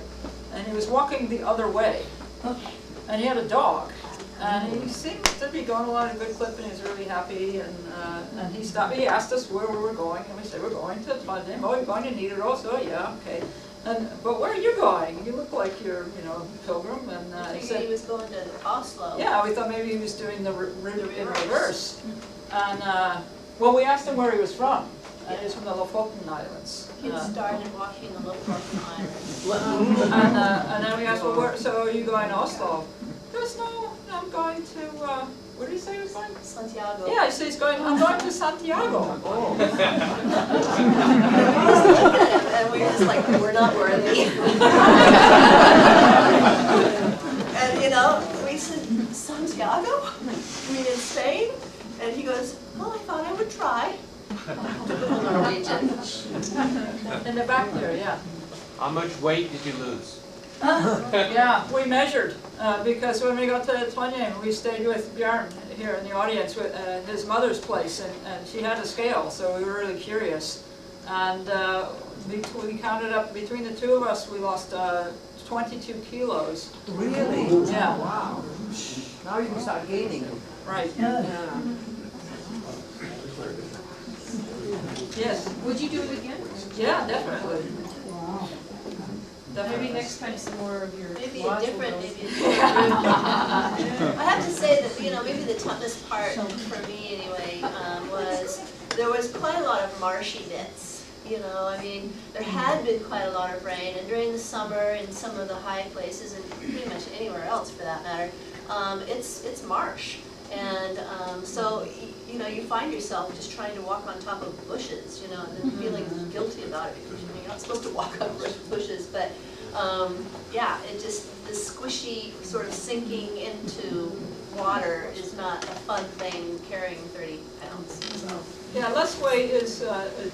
and he was walking the other way, and he had a dog, and he seemed to be going along a good clip, and he was really happy, and he stopped. He asked us where we were going, and we said we're going to Trondheim. Oh, you're going to Nidaros? Oh, yeah, okay. But where are you going? You look like you're, you know, pilgrim. And I he figured he said, was going to Oslo. yeah, we thought maybe he was doing the in reverse. And well, we asked him where he was from. And he was from the Lofoten Islands. He had started walking the Lofoten Islands. And then we asked, well, where, so are you going to Oslo? He goes, no, I'm going to, where did he say he was going? Santiago. Yeah, he said he's going, I'm going to Santiago. Oh. And we were just like, we're not worthy. And you know, we said, Santiago? You mean in Spain? And he goes, well, I thought I would try. Typical Norwegian. In the back there, yeah. How much weight did you lose? Yeah, we measured, because when we got to Trondheim, we stayed with Björn here in the audience with his mother's place, and she had a scale, so we were really curious. And we counted up, between the two of us, we lost 22 kilos. Really? Yeah. Wow. Now you can start gaining. Right. Yeah. Yes. Would you do it again? Yeah, definitely. Maybe next time some more of your Maybe a lodge will different, go. maybe a different route. I have to say that, you know, maybe the toughest part for me anyway, was there was quite a lot of marshy bits. You know, I mean, there had been quite a lot of rain, and during the summer in some of the high places, and pretty much anywhere else for that matter, it's marsh. And so, you know, you find yourself just trying to walk on top of bushes, you know, and then feeling guilty about it because you're not supposed to walk on bushes. But yeah, it just, the squishy sort of sinking into water is not a fun thing carrying 30 pounds. So. Yeah, less weight is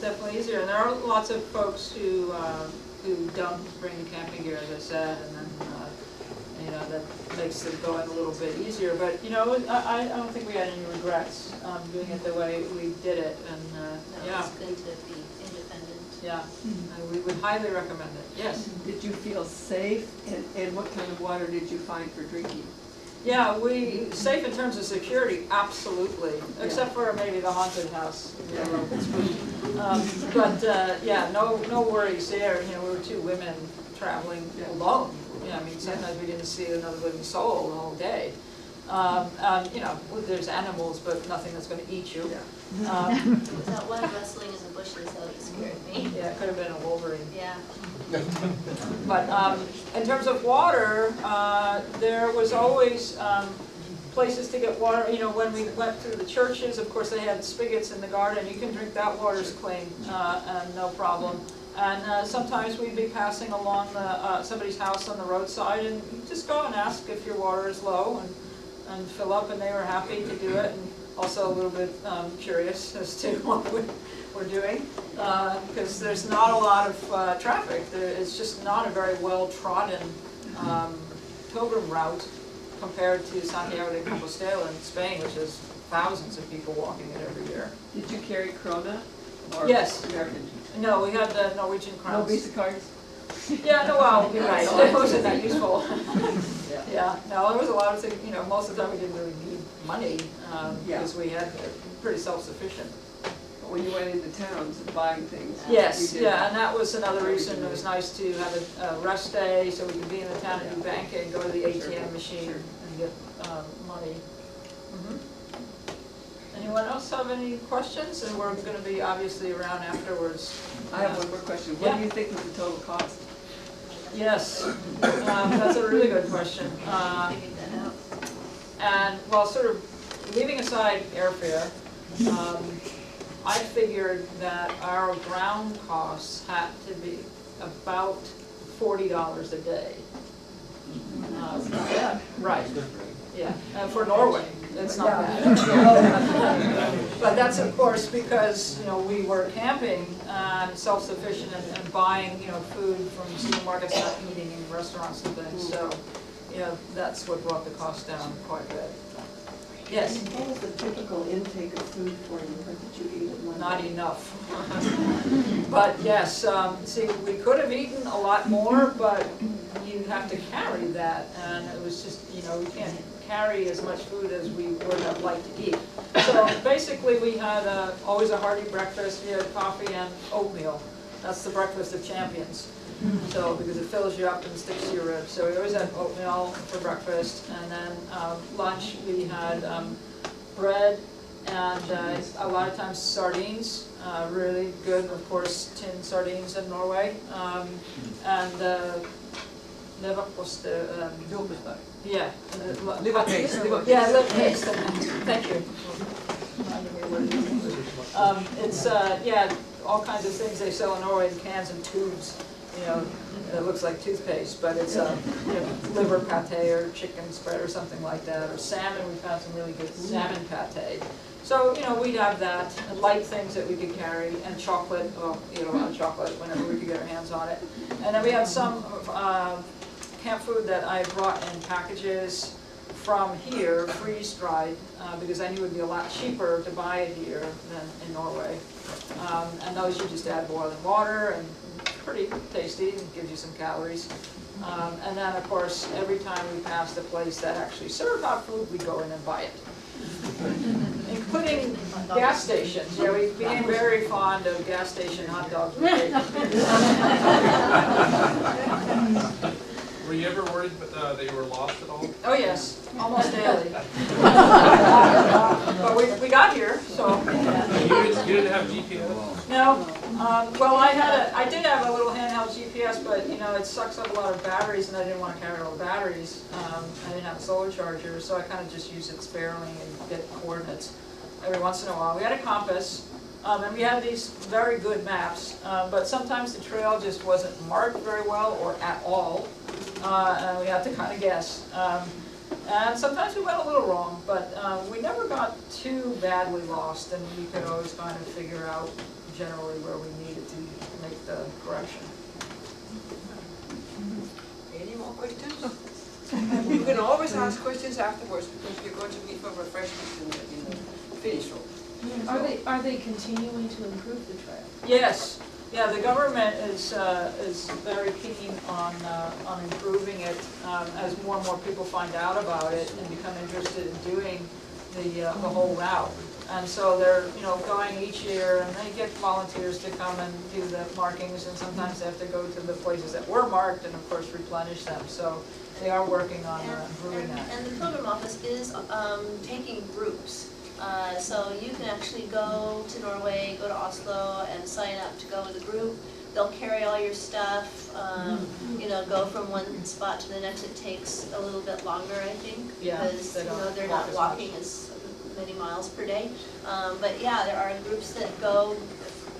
definitely easier, and there are lots of folks who don't bring camping gear, as I said, and then you know, that makes the going a little bit easier. But you know, I don't think we had any regrets doing it the way we did it, and yeah, It's good to be independent. yeah, we would highly recommend it. Yes. Did you feel safe? And what kind of water did you find for drinking? Yeah, safe in terms of security, absolutely, except for maybe the haunted house. Yeah, a little bit spooky. But yeah, no worries there. You know, we were two women traveling alone. Yeah, I mean, sometimes we didn't see another living soul the whole day. You know, there's animals, but nothing that's going to eat you. That one wrestling in the bushes, that scared me. Yeah, it could have been a wolverine. Yeah. But in terms of water, there was always places to get water. You know, when we went through the churches, of course, they had spigots in the garden. You can drink that water's clean and no problem. And sometimes we'd be passing along somebody's house on the roadside, and you just go and ask if your water is low and fill up, and they were happy to do it. And also a little bit curious as to what we're doing, because there's not a lot of traffic. It's just not a very well-trodden pilgrim route compared to Santiago de Compostela in Spain, which has thousands of people walking it every year. Did you carry Krona? Or Yes. American? No, we had the Norwegian No crowns. Visa cards? Yeah, no, well, you're right, it wasn't that useful. Yeah. Yeah, no, there was a lot of things, most of the time we didn't really need money, Yeah. because we had pretty self-sufficient. But when you went into towns and buying things? Yes, you did- yeah, and that was another reason it was nice to have a rest day, so we could be in the town and do banking, go to the ATM machine and get money. Mhm. Anyone else have any questions? And we're gonna be obviously around afterwards. I have one more question. What do you think was the total cost? Yes, that's a really good question. Figured that out. And, well, sort of leaving aside airfare, I figured that our ground costs had to be about $40 a day. Right, yeah, for Norway, it's not bad. But that's of course because, we were camping and self-sufficient and buying, food from supermarkets, not eating in restaurants and things, so, that's what brought the cost down quite a bit. Yes? What was the typical intake of food for you? What did you eat at one Not time? enough. But yes, see, we could have eaten a lot more, but you have to carry that, and it was just, we can't carry as much food as we would have liked to eat. So basically, we had always a hearty breakfast. We had coffee and oatmeal. That's the breakfast of champions. So, because it fills you up and sticks to your ribs. So we always had oatmeal for breakfast, and then lunch we had bread and a lot of times sardines, really good, of course, tin sardines in Norway, and leverpost. Yeah. Liver paste. Yeah, liver paste. Thank you. It's all kinds of things they sell in Norway in cans and tubes. It looks like toothpaste, but it's liver pate or chicken spread or something like that, or salmon. We found some really good salmon pate. So we'd have that, and light things that we could carry, and chocolate. Well, eat a lot of chocolate whenever we could get our hands on it. And then we had some camp food that I brought in packages from here, freeze-dried, because I knew it would be a lot cheaper to buy it here than in Norway. And those you just add boiling water, and pretty tasty, and gives you some calories. And then, of course, every time we passed a place that actually served hot food, we'd go in and buy it. Including gas stations. Yeah, we became very fond of gas station hot dogs with bacon. Were you ever worried that you were lost at all? Oh yes, almost daily. But we got here, so. You didn't have GPS? No, well I did have a little handheld GPS, but it sucks up a lot of batteries, and I didn't want to carry all the batteries. I didn't have a solar charger, so I kind of just used it sparingly and get coordinates every once in a while. We had a compass, and we had these very good maps, but sometimes the trail just wasn't marked very well or at all. And we had to kind of guess. And sometimes we went a little wrong, but we never got too badly lost, and we could always kind of figure out generally where we needed to make the correction. Any more questions? You can always ask questions afterwards, because we're going to meet for refreshments in the finish room. Are they continuing to improve the trail? Yes. Yeah, the government is very keen on improving it as more and more people find out about it and become interested in doing the whole route. And so they're going each year, and they get volunteers to come and do the markings, and sometimes they have to go to the places that were marked and of course replenish them. So they are working on improving that. And the Pilgrim office is taking groups. So you can actually go to Norway, go to Oslo, and sign up to go with a group. They'll carry all your stuff, go from one spot to the next. It takes a little bit longer, I think, Yeah, because they don't they're walk not as walking as many miles per day. But yeah, there are groups that go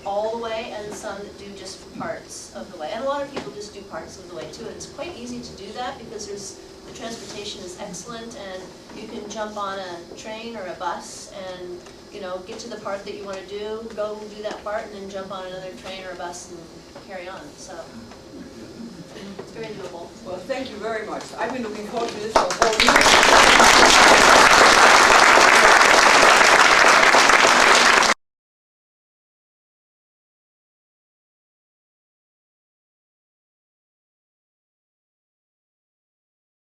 all the way, and some that do just parts of the way. And a lot of people just do parts of the way too. And it's quite easy to do that because the transportation is excellent, and you can jump on a train or a bus and you know, get to the part that you want to do, go do that part, and then jump on another train or a bus and carry on. So it's very doable. Well, thank you very much. I've been looking forward to this for a whole year.